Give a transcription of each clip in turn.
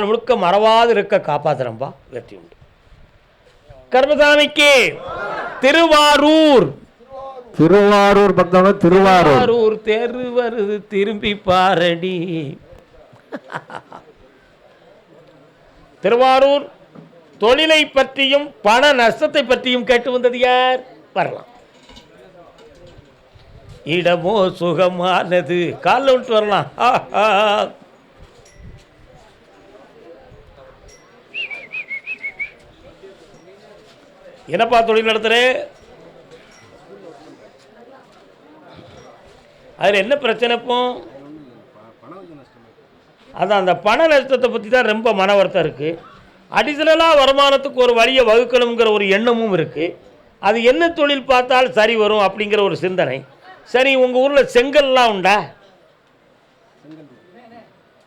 முழுக்க மறவாது இருக்க காப்பாத்துறம்பா, வெற்றி உண்டு. கர்மசாமிக்கு திருவாரூர் திருவாரூர் பக்கம் திருவாரூர் தேர்வு வருது திரும்பி பாரடி. திருவாரூர் தொழிலை பற்றியும் பண நஷ்டத்தை பற்றியும் கேட்டு வந்தது யார்? வரலாம். இடமோ சுகமானது, காலில் விட்டு வரலாம். என்னப்பா தொழில் நடத்துற? அதில் என்ன பிரச்சனை இப்போ? அதான் அந்த பண நஷ்டத்தை பற்றி தான் ரொம்ப மன வருத்தம் இருக்குது. அடிஷனலாக வருமானத்துக்கு ஒரு வழியை வகுக்கணுங்கிற ஒரு எண்ணமும் இருக்குது. அது என்ன தொழில் பார்த்தால் சரி வரும் அப்படிங்கிற ஒரு சிந்தனை. சரி, உங்கள் ஊரில் செங்கல்லாம் உண்டா?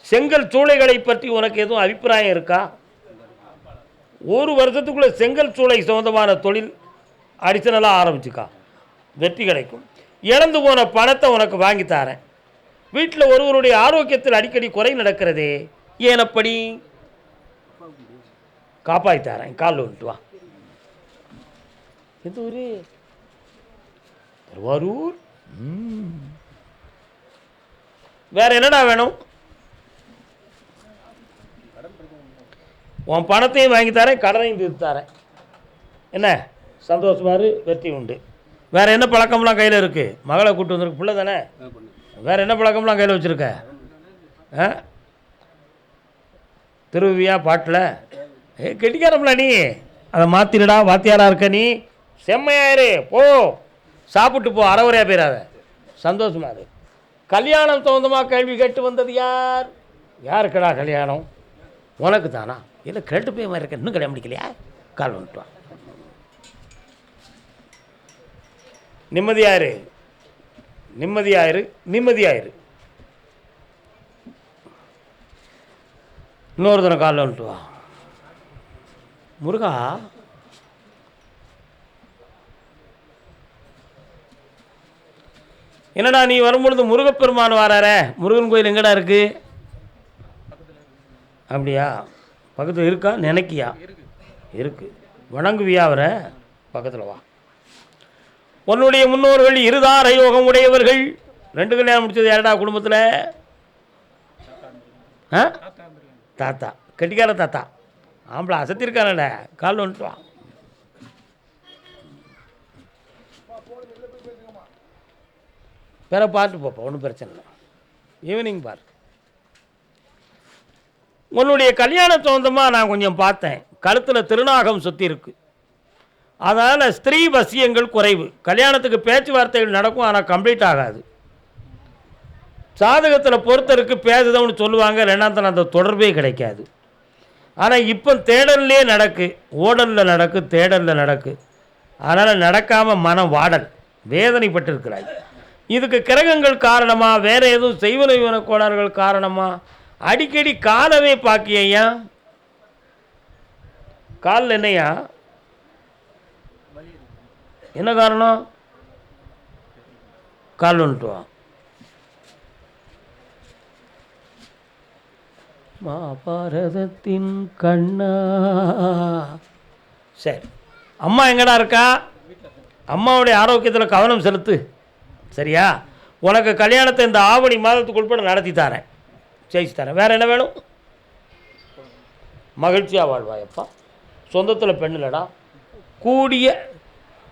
செங்கல் சூளைகளை பற்றி உனக்கு எதுவும் அபிப்பிராயம் இருக்கா? ஒரு வருஷத்துக்குள்ளே செங்கல் சூளை சொந்தமான தொழில் அடிஷனலாக ஆரம்பிச்சுக்கா, வெற்றி கிடைக்கும். இழந்து போன பணத்தை உனக்கு வாங்கி தரேன். வீட்டில் ஒருவருடைய ஆரோக்கியத்தில் அடிக்கடி குறை நடக்கிறதே, ஏன் அப்படி? காப்பாற்றி தரேன், காலில் வந்துட்டு வா. எந்த ஊர்? திருவாரூர். வேற என்னடா வேணும்? உன் பணத்தையும் வாங்கி தரேன், கடனையும் தீர்த்து தரேன். என்ன சந்தோஷமாரு, வெற்றி உண்டு. வேற என்ன பழக்கம்லாம் கையில் இருக்கு? மகளை கூப்பிட்டு வந்திருக்கு, பிள்ளை தானே. வேற என்ன பழக்கம்லாம் கையில் வச்சுருக்க? திருவியா பாட்டில் கெட்டிக்காரம்ல நீ. அதை மாற்றிடா, வாத்தியாரா இருக்க நீ. செம்மையாயிரு, போ சாப்பிட்டு போ, அறவரையாக போயிடாத. சந்தோஷமா இரு. கல்யாணம் சொந்தமாக கேள்வி கேட்டு வந்தது யார்? யாருக்குடா கல்யாணம்? உனக்கு தானா? இல்லை கேட்டு போய் மாதிரி இருக்க, இன்னும் கல்யாணம் முடிக்கலையா? கால் வந்துட்டு. நிம்மதியாயிரு, நிம்மதியாயிரு, நிம்மதியாயிரு. இன்னொரு தினம் காலில் வந்துட்டு வா. முருகா, என்னடா நீ வரும்பொழுது முருகப்பெருமான் வரார? முருகன் கோயில் எங்கடா இருக்கு? அப்படியா? பக்கத்தில் இருக்கா? நினைக்கியா? இருக்கு. வணங்குவியா அவரை? பக்கத்தில் வா. உன்னுடைய முன்னோர்கள் இருதார யோகம் உடையவர்கள். 2 கல்யாணம் முடிச்சது யாரடா குடும்பத்தில்? தாத்தா, கெட்டிக்கார தாத்தா. ஆம்பளை அசத்திருக்கானட. காலில் வந்துட்டு வா. வேற பார்த்து போப்பா, ஒன்றும் பிரச்சனை இல்லை. ஈவினிங் பார். உன்னுடைய கல்யாணம் சொந்தமாக நான் கொஞ்சம் பார்த்தேன். கழுத்தில் திருநாகம் சுற்றி இருக்கு. அதனால் ஸ்திரீ வசியங்கள் குறைவு. கல்யாணத்துக்கு பேச்சுவார்த்தைகள் நடக்கும், ஆனால் கம்ப்ளீட் ஆகாது. சாதகத்தில் பொறுத்தருக்கு பேசுதவன்னு சொல்லுவாங்க, 2ஆம் அந்த தொடர்பே கிடைக்காது. ஆனால் இப்போ தேடல்லே நடக்கு, ஓடலில் நடக்கு, தேடலில் நடக்கு. அதனால் நடக்காமல் மனம் வாடல், வேதனைப்பட்டிருக்கிறாய். இதுக்கு கிரகங்கள் காரணமா, வேறு எதுவும் செய்வன கோளாறுகள் காரணமா? அடிக்கடி காலவே பார்க்கியா? காலில் என்னையா? என்ன காரணம்? கால் வந்துட்டு வா. மகாபாரதத்தின் கண்ணா. சரி, அம்மா எங்கடா இருக்கா? அம்மாவுடைய ஆரோக்கியத்தில் கவனம் செலுத்து, சரியா? உனக்கு கல்யாணத்தை இந்த ஆவணி மாதத்துக்கு உட்பட நடத்தி தரேன், ஜெயிச்சு தரேன். வேறு என்ன வேணும்? மகிழ்ச்சியாக வாழ்வாயப்பா. சொந்தத்தில் பெண் இல்லைடா, கூடிய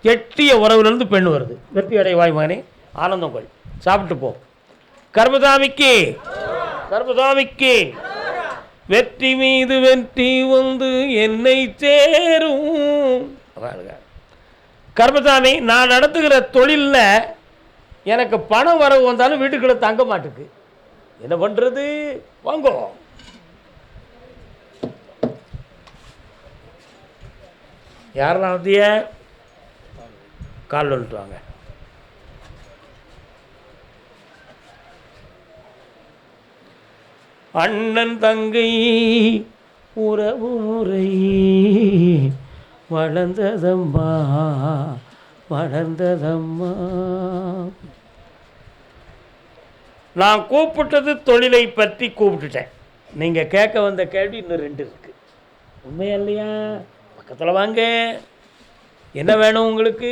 எட்டிய உறவுலேருந்து பெண் வருது. வெற்றி அடைவாய் மகனே, ஆனந்தம் கொள். சாப்பிட்டு போ. கர்மசாமிக்கு, கர்மசாமிக்கு வெற்றி மீது வெற்றி வந்து என்னை சேரும். கர்மசாமி, நான் நடத்துகிற தொழிலில் எனக்கு பணம் வரவு வந்தாலும் வீட்டுக்குள்ளே தங்க மாட்டுக்கு. என்ன பண்ணுறது? வாங்கோ. யாரெல்லாம் வந்திய? கால் வந்துட்டு வாங்க. அண்ணன் தங்கை உறவு முறை வளர்ந்ததம்மா, வளர்ந்ததம்மா. நான் கூப்பிட்டது தொழிலை பற்றி கூப்பிட்டுட்டேன். நீங்கள் கேட்க வந்த கேள்வி இன்னும் 2 இருக்குது. உண்மையா இல்லையா? பக்கத்தில் வாங்க. என்ன வேணும் உங்களுக்கு?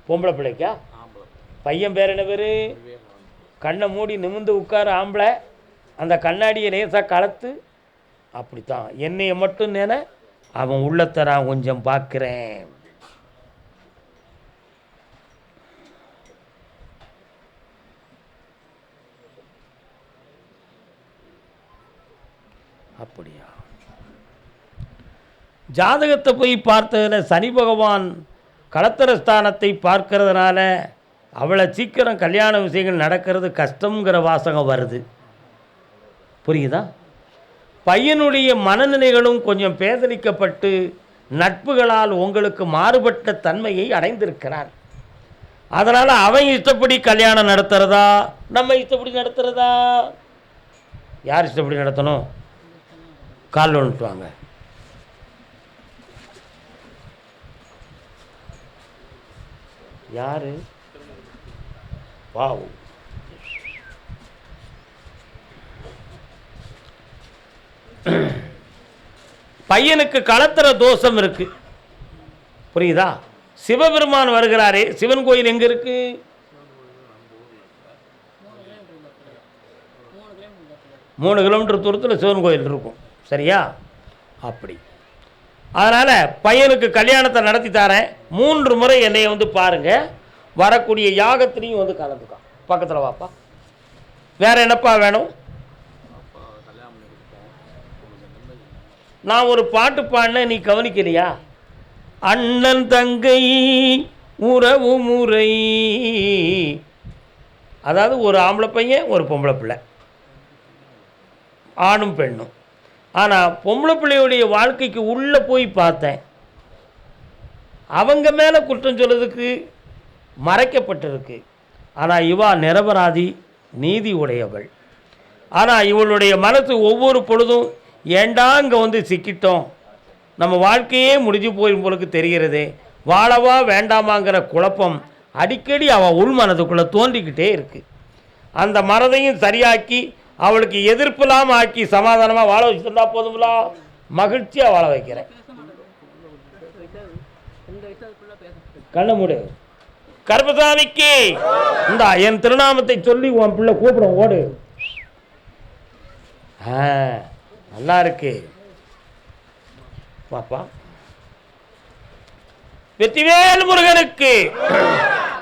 பொம்பளை பிள்ளைக்கா? பையன் பேர் என்ன பேர்? கண்ணை மூடி நிமிந்து உட்கார ஆம்பளை, அந்த கண்ணாடியை லேசாக கலத்து. அப்படித்தான் என்னையை மட்டும் நினை, அவன் உள்ளத்தை நான் கொஞ்சம் பார்க்குறேன். அப்படியா? ஜாதகத்தை போய் பார்த்ததில் சனி பகவான் களத்திரஸ்தானத்தை பார்க்கறதுனால அவ்வளோ சீக்கிரம் கல்யாண விஷயங்கள் நடக்கிறது கஷ்டங்கிற வாசகம் வருது. புரியுதா? பையனுடைய மனநிலைகளும் கொஞ்சம் பேதலிக்கப்பட்டு நட்புகளால் உங்களுக்கு மாறுபட்ட தன்மையை அடைந்திருக்கிறார். அதனால் அவன் இஷ்டப்படி கல்யாணம் நடத்துகிறதா, நம்ம இஷ்டப்படி நடத்துகிறதா? யார் இஷ்டப்படி நடத்தணும்? காலில் விட்டுவாங்க. யாரு? வாவ். பையனுக்கு களத்திர தோஷம் இருக்கு. புரியுதா? சிவபெருமான் வருகிறாரே, சிவன் கோயில் எங்க இருக்கு? மூணு கிலோமீட்டர் தூரத்தில் சிவன் கோயில் இருக்கும். சரியா? அப்படி. அதனால் பையனுக்கு கல்யாணத்தை நடத்தி தரேன், 3 முறை என்னைய வந்து பாருங்கள், வரக்கூடிய யாகத்திலையும் வந்து கலந்துக்கான். பக்கத்தில் வாப்பா. வேறு என்னப்பா வேணும்? நான் ஒரு பாட்டு பாடினேன், நீ கவனிக்கலையா? அண்ணன் தங்கை உறவு முறை. அதாவது ஒரு ஆம்பளை பையன் ஒரு பொம்பளை பிள்ளை, ஆணும் பெண்ணும். ஆனால் பொம்பளை பிள்ளையுடைய வாழ்க்கைக்கு உள்ளே போய் பார்த்தேன், அவங்க மேலே குற்றம் சொல்றதுக்கு மறைக்கப்பட்டிருக்கு. ஆனால் இவா நிரபராதி, நீதி உடையவள். ஆனால் இவளுடைய மனசு ஒவ்வொரு பொழுதும் ஏண்டா இங்கே வந்து சிக்கிட்டோம், நம்ம வாழ்க்கையே முடிஞ்சு போய் போலுக்கு தெரிகிறது, வாழவா வேண்டாமாங்கிற குழப்பம் அடிக்கடி அவள் உள் மனதுக்குள்ளே தோன்றிக்கிட்டே இருக்குது. அந்த மனதையும் சரியாக்கி அவளுக்கு எதிர்ப்பு இல்லாமல் ஆக்கி சமாதானமாக வாழ வச்சுருந்தா போதுங்களா? மகிழ்ச்சியாக வாழ வைக்கிறேன். கண்ண மூடு. கர்பசாமிக்கு இந்த என் திருநாமத்தை சொல்லி உன் பிள்ளை கூப்பிடும், ஓடு. நல்லா இருக்கு பாப்பா. வெற்றிவேல் முருகனுக்கு,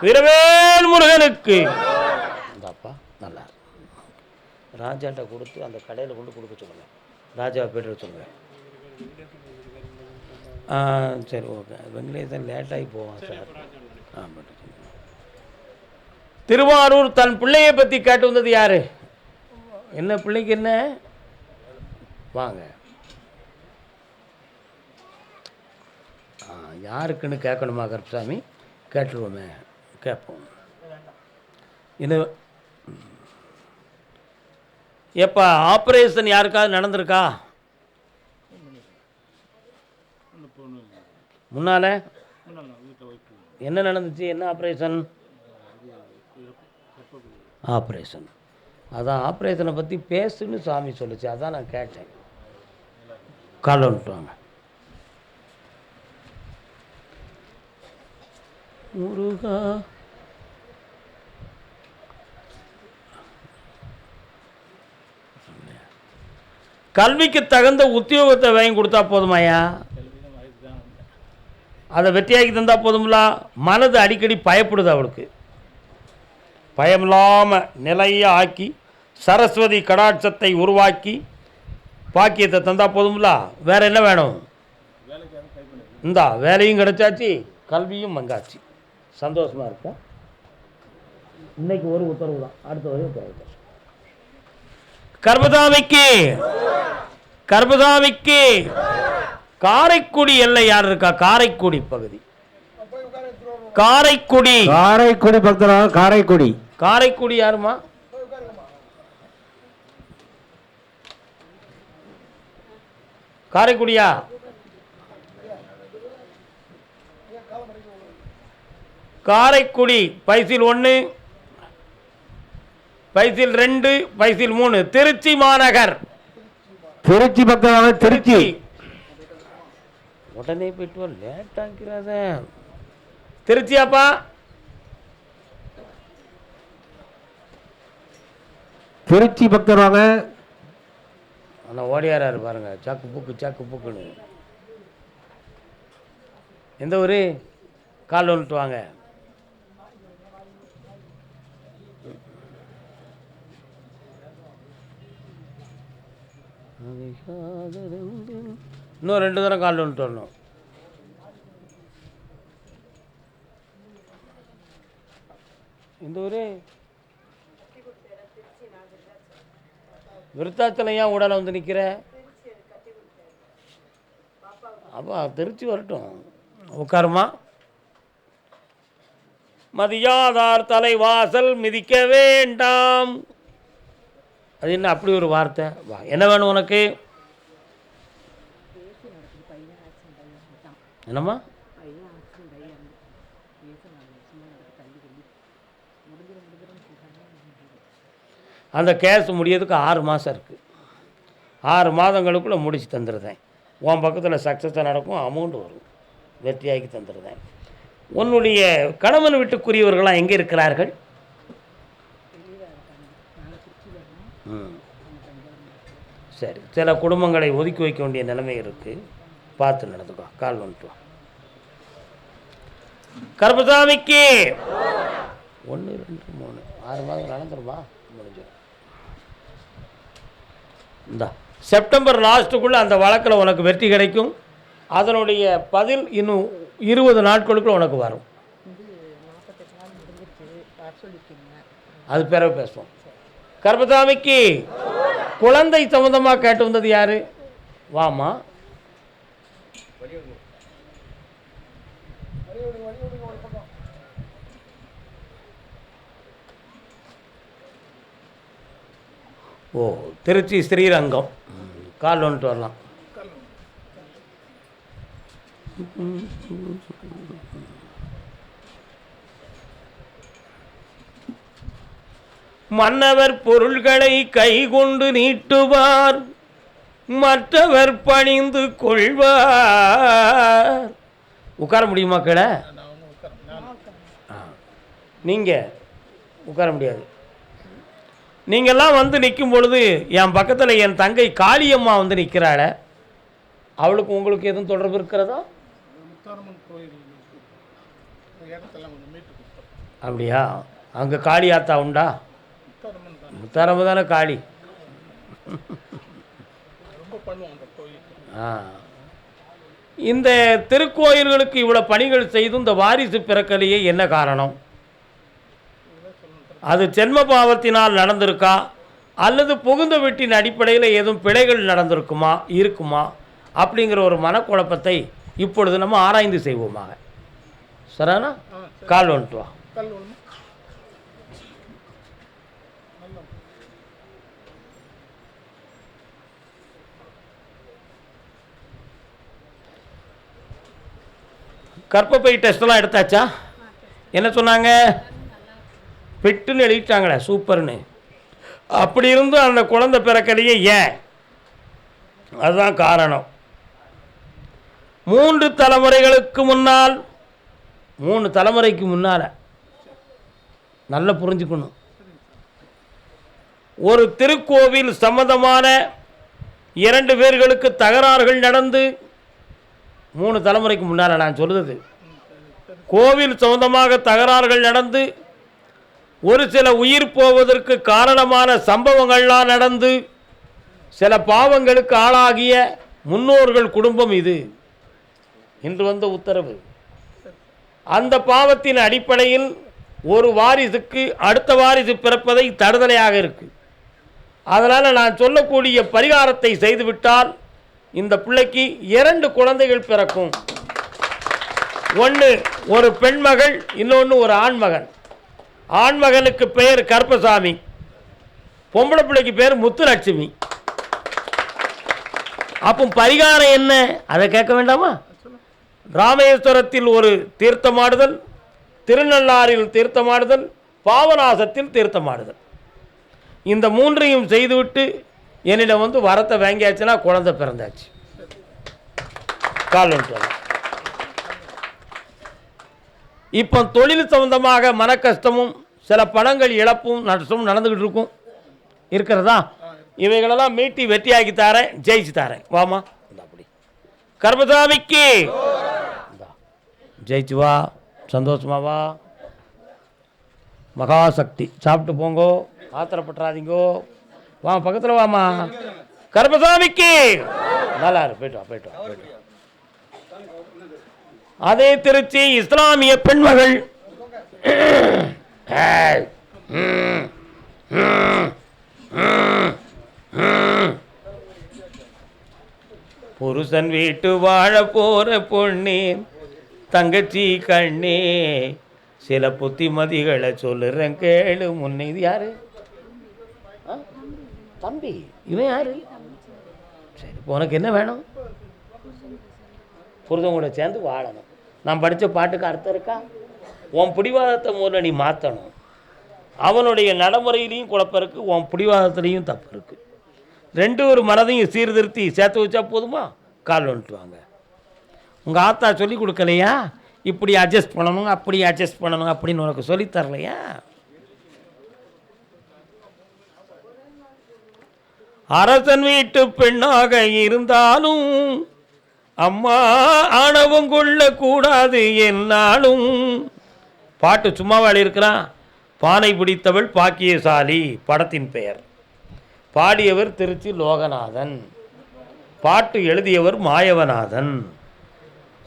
வீரவேல் முருகனுக்கு. இந்தாப்பா நல்லா ராஜாட்ட கொடுத்து அந்த கடையில் கொண்டு கொடுக்க சொல்லுங்கள். ராஜா போய்ட்டு சொல்லுங்கள். சரி ஓகே. வெங்கடேசன் லேட்டாகி போவான் சார். ஆமாம். திருவாரூர் தன் பிள்ளையை பற்றி கேட்டு வந்தது யார்? என்ன பிள்ளைக்கு என்ன? வாங்க. யாருக்குன்னு கேட்கணுமா கருப்பசாமி? கேட்டுருவோமே, கேட்போம். என்ன எப்போ ஆப்ரேஷன் யாருக்காவது நடந்திருக்கா? முன்னால் என்ன நடந்துச்சு? என்ன ஆப்ரேஷன்? ஆப்ரேஷன். அதான் ஆப்ரேஷனை பற்றி பேசுன்னு சாமி சொல்லிச்சு, அதான் நான் கேட்டேன். காலை விட்டுவாங்க. முருகா கல்விக்கு தகுந்த உத்தியோகத்தை வாங்கி கொடுத்தா போதுமாயா? அதை வெற்றியாக்கி தந்தால் போதுங்களா? மனது அடிக்கடி பயப்படுது அவளுக்கு. பயமில்லாமல் நிலையை ஆக்கி சரஸ்வதி கடாட்சத்தை உருவாக்கி பாக்கியத்தை தந்தால் போதுங்களா? வேறு என்ன வேணும்? இந்தா வேலையும் கிடைச்சாச்சு, கல்வியும் மங்காச்சு. சந்தோஷமாக இருக்கா? இன்னைக்கு ஒரு உத்தரவு தான், அடுத்த வரையும் உத்தரவு. கர்பசாமிக்கு, கர்பசாமிக்கு காரைக்குடி எல்லை யார் இருக்கா? காரைக்குடி பகுதி. காரைக்குடி, காரைக்குடி பக்தரா? காரைக்குடி, காரைக்குடி யாருமா? காரைக்குடியா? காரைக்குடி பைசில் 1 பைசில் 2 பைசில் 3 திருச்சி மாநகர். திருச்சி பக்தரான திருச்சி. உடனே போயிட்டு வர லேட் ஆக்கிறாத. திருச்சியாப்பா? திருச்சி பக்தரான ஆனால் ஓடியாராரு பாருங்க, சாக்கு புக்குன்னு. எந்த ஊர்? கால் வந்துட்டு வாங்க. இன்னும் 2 தடவை கால் வந்துட்டு வரணும். இந்த ஊர் விருத்தாச்சலம். ஏன் உடலை வந்து நிற்கிற? அப்பா திருச்சி வரட்டும், உட்காருமா. மதியாதார் தலைவாசல் மிதிக்க வேண்டாம். அது என்ன அப்படி ஒரு வார்த்தை? வா, என்ன வேணும் உனக்கு? என்னம்மா? அந்த கேஸ் முடியறதுக்கு 6 மாதம் இருக்குது. 6 மாதங்களுக்குள்ளே முடிச்சு தந்துடுறேன். உன் பக்கத்தில் சக்ஸஸாக நடக்கும், அமௌண்ட் வரும், வெற்றியாக்கி தந்துடுறேன். உன்னுடைய கணவன் வீட்டுக்குரியவர்களாம் எங்கே இருக்கிறார்கள்? சரி, சில குடும்பங்களை ஒதுக்கி வைக்க வேண்டிய நிலைமை இருக்குது, பார்த்து நடந்துக்கோ. கால் வந்துட்டு. கருப்பசாமிக்கு 1 2 3 6 மாதம் நடந்துருமா? முடிஞ்சிடும். இந்த செப்டம்பர் லாஸ்ட்டுக்குள்ளே அந்த வழக்கில் உனக்கு வெற்றி கிடைக்கும். அதனுடைய பதில் இன்னும் 20 நாட்களுக்குள்ள உனக்கு வரும். அது பிறகு பேசுவோம். கருப்பசாமிக்கு குழந்தை சம்பந்தமாக கேட்டு வந்தது யாரு? வாமா. ஓ, திருச்சி ஸ்ரீரங்கம். கால் வந்துட்டு வரலாம். மன்னவர் பொருள்களை கைகொண்டு நீட்டுவார், மற்றவர் பணிந்து கொள்வார். உட்கார முடியுமா? கீழே நீங்கள் உட்கார முடியாது. நீங்கள்லாம் வந்து நிற்கும் பொழுது என் பக்கத்தில் என் தங்கை காளியம்மா வந்து நிற்கிறாள, அவளுக்கு உங்களுக்கு எதுவும் தொடர்பு இருக்கிறதா? அப்படியா? அங்கே காளி ஆத்தா உண்டா? முத்தாரம்பு தானே காளி. இந்த திருக்கோயில்களுக்கு இவ்வளோ பணிகள் செய்தும் இந்த வாரிசு பிறக்கலையே என்ன காரணம்? அது ஜென்ம பாவத்தினால் நடந்திருக்கா, அல்லது புகுந்த வீட்டின் அடிப்படையில் ஏதும் பிழைகள் இருக்குமா அப்படிங்கிற ஒரு மனக்குழப்பத்தை இப்பொழுது நம்ம ஆராய்ந்து செய்வோமாக. சரிண்ணா? கால் வந்துட்டு வா. கர்ப்பப்பை டெஸ்ட்டெல்லாம் எடுத்தாச்சா? என்ன சொன்னாங்க? பெட்டுன்னு எழுதிட்டாங்களே, சூப்பர்னு. அப்படி இருந்தும் அந்த குழந்தை பிறக்கலையே, ஏன்? அதுதான் காரணம். 3 தலைமுறைகளுக்கு முன்னால், 3 தலைமுறைக்கு முன்னால் நல்லா புரிஞ்சுக்கணும். ஒரு திருக்கோவில் சம்பந்தமான 2 பேர்களுக்கு தகராறுகள் நடந்து, 3 தலைமுறைக்கு முன்னால் நான் சொல்லுது, கோவில் சம்பந்தமாக தகராறுகள் நடந்து ஒரு சில உயிர் போவதற்கு காரணமான சம்பவங்கள்லாம் நடந்து சில பாவங்களுக்கு ஆளாகிய முன்னோர்கள் குடும்பம் இது. இன்று வந்த உத்தரவு. அந்த பாவத்தின் அடிப்படையில் ஒரு வாரிசுக்கு அடுத்த வாரிசு பிறப்பதை தடுதலையாக இருக்கு. அதனால் நான் சொல்லக்கூடிய பரிகாரத்தை செய்துவிட்டால் இந்த பிள்ளைக்கு 2 குழந்தைகள் பிறக்கும். ஒன்று ஒரு பெண்மகள், இன்னொன்று ஒரு ஆண்மகன். ஆண்மகனுக்கு பெயர் கருப்பசாமி, பொம்பளை பிள்ளைக்கு பேர் முத்துலட்சுமி. அப்போ பரிகாரம் என்ன? அதை கேட்க வேண்டாமா? ராமேஸ்வரத்தில் ஒரு தீர்த்தமாடுதல், திருநள்ளாறில் தீர்த்தமாடுதல், பாவநாசத்தில் தீர்த்தமாடுதல். இந்த மூன்றையும் செய்துவிட்டு என்னிடம் வந்து வரத்தை வாங்கியாச்சுன்னா குழந்தை பிறந்தாச்சு. கால் வந்துட்டு இப்போ தொழில் சம்பந்தமாக மன கஷ்டமும் சில பணங்கள் இழப்பும் நஷ்டமும் நடந்துக்கிட்டு இருக்கும் இருக்கிறதா? இவைகளெல்லாம் மீட்டி வெற்றியாக்கி தாரேன், ஜெயிச்சு தாரேன். வாமா அப்படி கர்மசாமிக்கு ஜெயிச்சு வா, சந்தோஷமா வா. மகாசக்தி சாப்பிட்டு போங்கோ, ஆத்திரப்பட்டுறாதீங்கோ. வா பக்கத்தில் வாமா. கர்மசாமிக்கு நல்லா இரு, போயிட்டு வா போயிட்டு வா போயிட்டு வா. அதே திருச்சி இஸ்லாமிய பெண்மகள் புருஷன் வீட்டு வாழ போற பொண்ணே தங்கச்சி கண்ணே சில புத்திமதிகளை சொல்லுறேன் கேளு முன்னே. இது யாரு? தம்பி. இவன் யாரு? சரி, உனக்கு என்ன வேணும்? புருஷன் கூட சேர்ந்து வாழணும். நான் படித்த பாட்டுக்கு அர்த்தம் இருக்கா? உன் பிடிவாதத்தை முதல்ல நீ மாற்றணும். அவனுடைய நடைமுறையிலையும் குழப்பம் இருக்குது, உன் பிடிவாதத்துலேயும் தப்பு இருக்குது. ரெண்டு ஒரு மனதையும் சீர்திருத்தி சேர்த்து வச்சா போதுமா? கால் வந்துட்டு வாங்க. உங்கள் ஆத்தா சொல்லி கொடுக்கலையா? இப்படி அட்ஜஸ்ட் பண்ணணும், அப்படி அட்ஜஸ்ட் பண்ணணும் அப்படின்னு உனக்கு சொல்லித்தரலையா? அரசன் வீட்டு பெண்ணாக இருந்தாலும் அம்மா ஆணவம் கொள்ள கூடாது என்னாலும். பாட்டு சும்மாவாள் இருக்கிறான். பானை பிடித்தவள் பாக்கியசாலி படத்தின் பெயர். பாடியவர் திருச்சி லோகநாதன், பாட்டு எழுதியவர் மாயவநாதன்.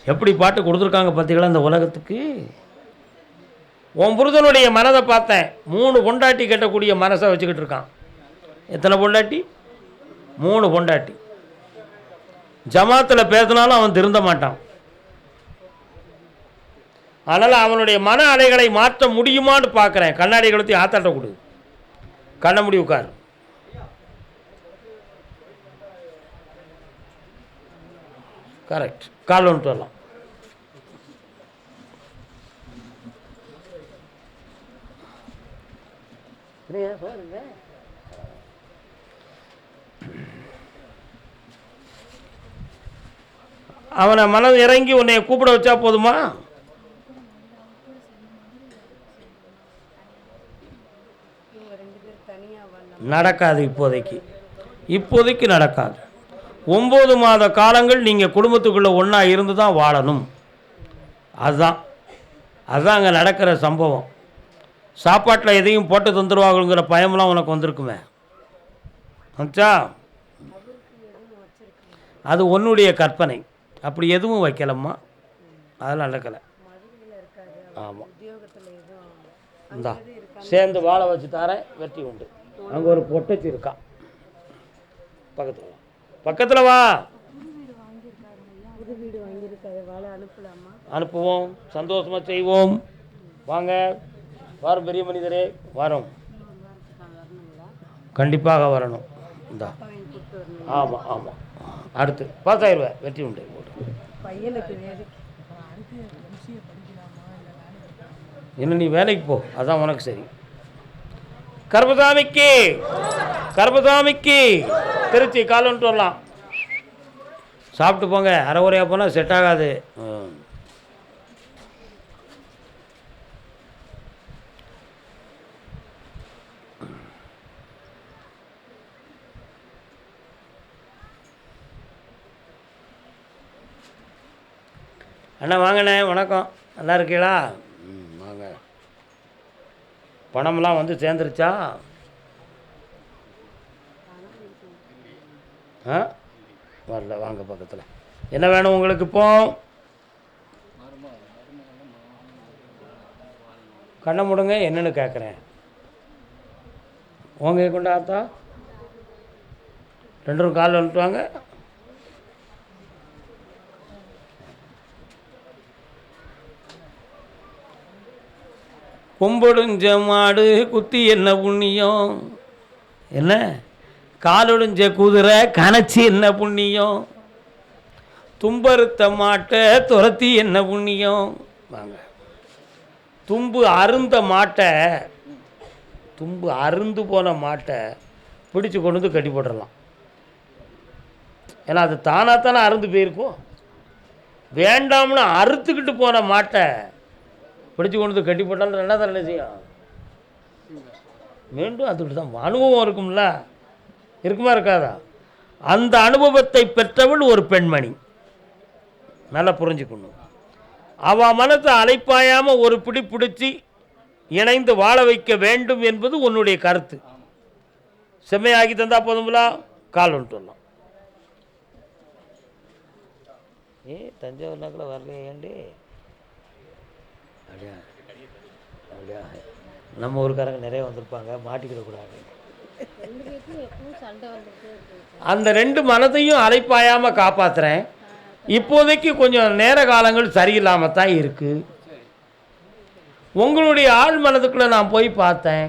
எப்படி பாட்டு கொடுத்துருக்காங்க பார்த்தீங்களா இந்த உலகத்துக்கு? உன் புருஷனுடைய மனதை பார்த்தேன். 3 பொண்டாட்டி கட்டக்கூடிய மனசை வச்சுக்கிட்டு இருக்கான். எத்தனை பொண்டாட்டி? 3 பொண்டாட்டி. ஜமாத்தில் பேசினாலும் அவன் திருந்த மாட்டான். அதனால் அவனுடைய மன அலைகளை மாற்ற முடியுமான்னு பார்க்குறேன். கண்ணாடி கழுத்தி ஆத்தாட்ட கொடு, கண்ண முடி உட்கார். கரெக்ட். கால் வந்துட்டு வரலாம். அவனை மனது இறங்கி உன்னை கூப்பிட வச்சா போதுமா? நடக்காது. இப்போதைக்கு நடக்காது. 9 மாத காலங்கள் நீங்கள் குடும்பத்துக்குள்ளே ஒன்றா இருந்து தான் வாழணும். அதுதான் அங்கே நடக்கிற சம்பவம். சாப்பாட்டில் எதையும் போட்டு தந்துடுவாங்கங்கிற பயமெல்லாம் உனக்கு வந்திருக்குமே அச்சா. அது உன்னுடைய கற்பனை. அப்படி எதுவும் வைக்கலம்மா, அதெல்லாம் நடக்கலை. ஆமாம், இந்தா சேர்ந்து வாழை வச்சு தாரேன், வெற்றி உண்டு. அங்கே ஒரு பொட்டச்சி இருக்கா, பக்கத்தில் வா. அனுப்புவோம், சந்தோஷமாக செய்வோம். வாங்க, வாரம் பெரிய மனிதரே, வரோம், கண்டிப்பாக வரணும். இந்தா ஆமாம் ஆமாம், அடுத்து பாஸ் ஆயிடுவேன், வெற்றி உண்டு. இன்னும் நீ வேலைக்கு போ, அதான் உனக்கு சரி. கர்மசாமிக்கு திருச்சி கால் வந்துட்டு வரலாம். சாப்பிட்டு போங்க, அரை உரையாக போனால் செட் ஆகாது. அண்ணா வாங்கண்ணே, வணக்கம், நல்லா இருக்கீங்களா? வாங்க. பணமெல்லாம் வந்து சேர்ந்துருச்சா? வரல, வாங்க பக்கத்தில். என்ன வேணும் உங்களுக்கு இப்போ? கண்ணை முடுங்க, என்னன்னு கேட்குறேன். உங்க கொண்டு ஆத்தா 2 கால் வந்துட்டு வாங்க. கொம்பொடுஞ்ச மாடு குத்தி என்ன புண்ணியம், என்ன காலொடிஞ்ச குதிரை கணச்சி என்ன புண்ணியம், தும்பறுத்த மாட்டை துரத்தி என்ன புண்ணியம். வாங்க. தும்பு அருந்த மாட்டை தும்பு அருந்து போன மாட்டை பிடிச்சி கொண்டு வந்து கட்டி போட்டுடலாம். ஏன்னா அது தானாக அருந்து போயிருக்கும். வேண்டாம்னு அறுத்துக்கிட்டு போன மாட்டை பிடிச்சி கொண்டு வந்து கட்டி போட்டாலும் என்ன தானே செய்யும்? மீண்டும் அதுக்கிட்ட தான் அனுபவம் இருக்கும்ல, இருக்குமா இருக்காதா? அந்த அனுபவத்தை பெற்றவள் ஒரு பெண்மணி. நல்லா புரிஞ்சுக்கணும். அவள் மனத்தை அலைப்பாயாமல் ஒரு பிடி பிடிச்சி இணைந்து வாழ வைக்க வேண்டும் என்பது உன்னுடைய கருத்து. செம்மையாகி தந்தா போதுங்களா? கால் ஒன்று சொல்லலாம். தஞ்சாவூர் நாக்கில் வரலையே ஏண்டி? அப்படியா அப்படியா? நம்ம ஊருக்காரங்க நிறைய வந்திருப்பாங்க, மாட்டிக்கிடக்கூடாது. அந்த 2 மனதையும் அலைப்பாயாமல் காப்பாற்றுறேன். இப்போதைக்கு கொஞ்சம் நேர காலங்கள் சரியில்லாமல் தான் இருக்குது. உங்களுடைய ஆள் மனதுக்குள்ளே நான் போய் பார்த்தேன்.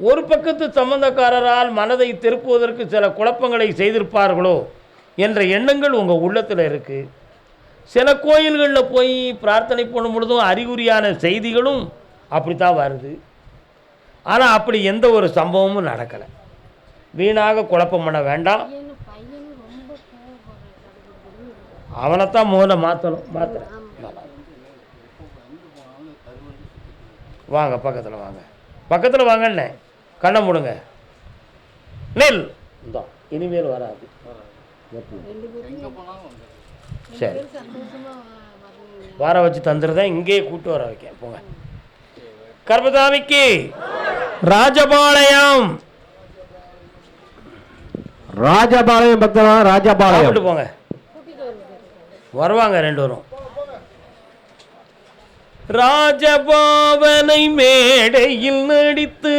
ஒரு பக்கத்து சம்பந்தக்காரரால் மனதை திருப்புவதற்கு சில குழப்பங்களை செய்திருப்பார்களோ என்ற எண்ணங்கள் உங்கள் உள்ளத்தில் இருக்குது. சில கோயில்களில் போய் பிரார்த்தனை பண்ணும் பொழுதும் அறிகுறியான செய்திகளும் அப்படித்தான் வருது. ஆனால் அப்படி எந்த ஒரு சம்பவமும் நடக்கலை. வீணாக குழப்பம் பண்ண வேண்டாம். அவனைத்தான் முதல்ல மாற்றுறேன். வாங்க பக்கத்தில் வாங்க, பக்கத்தில் வாங்கண்ணே. கண்ணை மூடுங்க. நெல் இந்த இனிமேல் வராது. சரி, வர வச்சு தந்துடுறேன். இங்கேயே கூட்டு வர வைக்க போங்க. கர்மசாமிக்கு ராஜபாளையம் பக்தனா ராஜபாளையம் போங்க. வருவாங்க 2 பேரும். ராஜபாவனை மேடையில் நடித்து.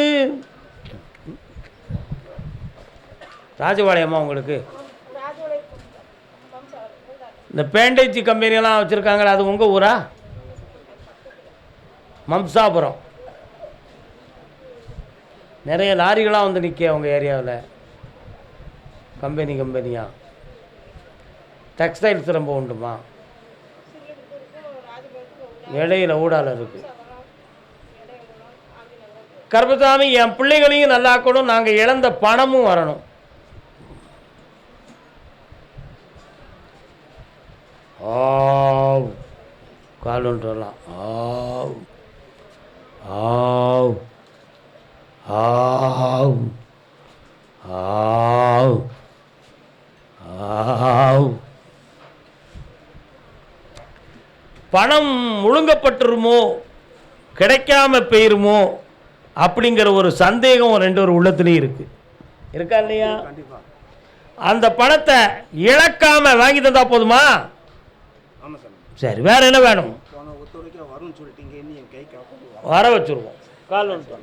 ராஜபாளையமா உங்களுக்கு? இந்த பேண்டேஜ் கம்பெனியெல்லாம் வச்சுருக்காங்களே, அது உங்கள் ஊரா? மம்சாபுரம். நிறைய லாரிகளாக வந்து நிற்க உங்கள் ஏரியாவில். கம்பெனியா? டெக்ஸ்டைல்ஸ் ரொம்ப உண்டுமா? இடையில ஊடால இருக்குது. கர்மசாமி, என் பிள்ளைகளையும் நல்லாக்கணும், நாங்கள் இழந்த பணமும் வரணும். கால் ஒன்று வரலாம். பணம் முழுங்கப்பட்டுருமோ, கிடைக்காம போயிருமோ அப்படிங்கிற ஒரு சந்தேகம் 2 பேர் உள்ளத்துலேயும் இருக்கா இல்லையா? அந்த பணத்தை இழக்காம வாங்கி தந்தா போதுமா? சரி, வேற என்ன வேணும்? வர வச்சுருவோம். கால் ஒன்று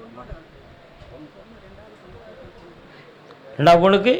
2 பொண்ணுக்கு